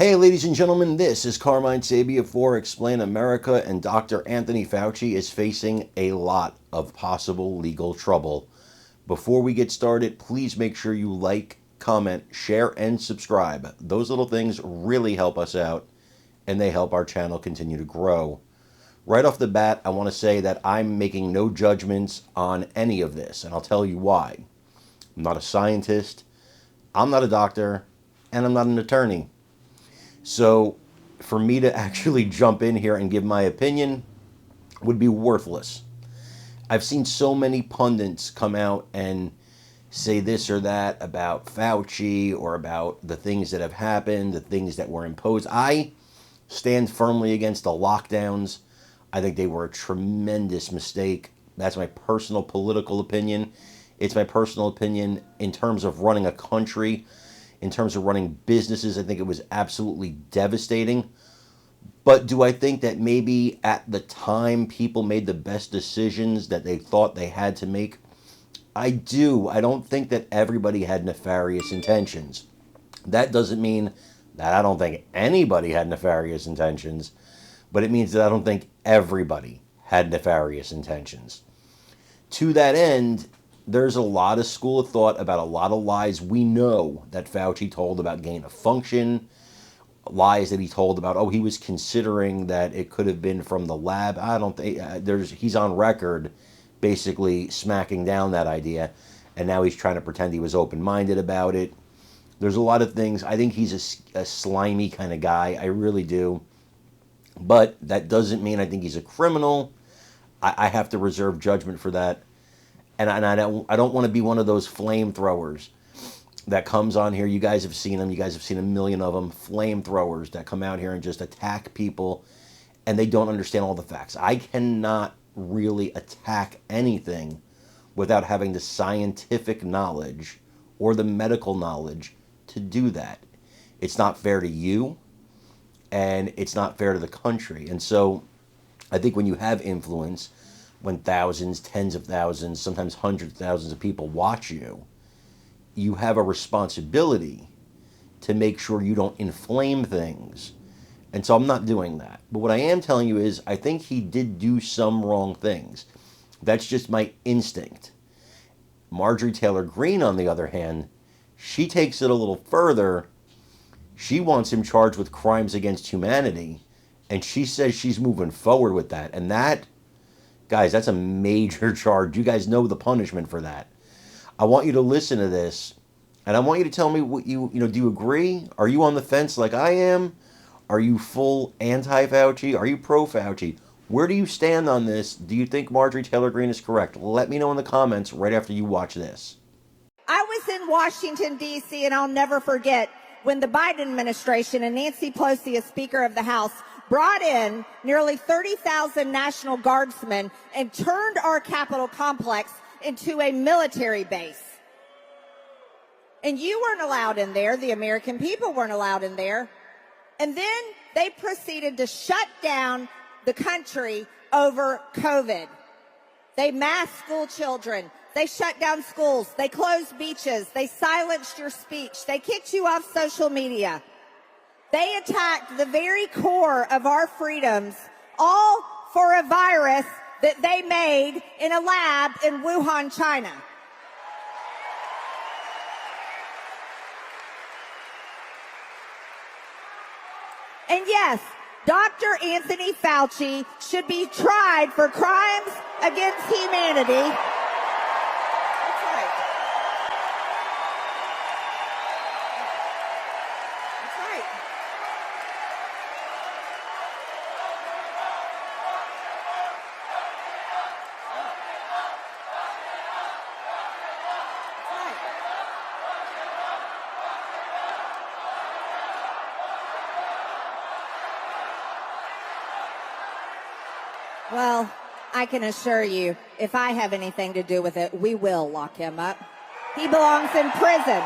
Hey, ladies and gentlemen, this is Carmine Sabia for Explain America, and Dr. Anthony Fauci is facing a lot of possible legal trouble. Before we get started, please make sure you like, comment, share, and subscribe. Those little things really help us out, and they help our channel continue to grow. Right off the bat, I want to say that I'm making no judgments on any of this, and I'll tell you why. I'm not a scientist, I'm not a doctor, and I'm not an attorney. So for me to actually jump in here and give my opinion would be worthless. I've seen so many pundits come out and say this or that about Fauci or about the things that have happened, the things that were imposed. I stand firmly against the lockdowns. I think they were a tremendous mistake. That's my personal political opinion. It's my personal opinion in terms of running a country. In terms of running businesses, I think it was absolutely devastating. But do I think that maybe at the time people made the best decisions that they thought they had to make? I do. I don't think that everybody had nefarious intentions. That doesn't mean that I don't think anybody had nefarious intentions, but it means that I don't think everybody had nefarious intentions. To that end, there's a lot of school of thought about a lot of lies we know that Fauci told about gain of function, lies that he told about, oh, he was considering that it could have been from the lab. I don't think he's on record basically smacking down that idea, and now he's trying to pretend he was open-minded about it. There's a lot of things. I think he's a slimy kind of guy. I really do. But that doesn't mean I think he's a criminal. I have to reserve judgment for that. And I don't want to be one of those flamethrowers that comes on here. You guys have seen them. You guys have seen a million of them. Flamethrowers that come out here and just attack people, and they don't understand all the facts. I cannot really attack anything without having the scientific knowledge or the medical knowledge to do that. It's not fair to you, and it's not fair to the country. And so I think when you have influence, when thousands, tens of thousands, sometimes hundreds of thousands of people watch you, you have a responsibility to make sure you don't inflame things. And so I'm not doing that. But what I am telling you is I think he did do some wrong things. That's just my instinct. Marjorie Taylor Greene, on the other hand, she takes it a little further. She wants him charged with crimes against humanity, and she says she's moving forward with that. And that, guys, that's a major charge. You guys know the punishment for that. I want you to listen to this, and I want you to tell me what do you agree? Are you on the fence like I am? Are you full anti-Fauci? Are you pro-Fauci? Where do you stand on this? Do you think Marjorie Taylor Greene is correct? Let me know in the comments right after you watch this. I was in Washington, D.C., and I'll never forget when the Biden administration and Nancy Pelosi, as Speaker of the House, brought in nearly 30,000 National Guardsmen and turned our Capitol complex into a military base. And you weren't allowed in there. The American people weren't allowed in there. And then they proceeded to shut down the country over COVID. They masked school children. They shut down schools. They closed beaches. They silenced your speech. They kicked you off social media. They attacked the very core of our freedoms, all for a virus that they made in a lab in Wuhan, China. And yes, Dr. Anthony Fauci should be tried for crimes against humanity. Well, I can assure you, if I have anything to do with it, we will lock him up. He belongs in prison.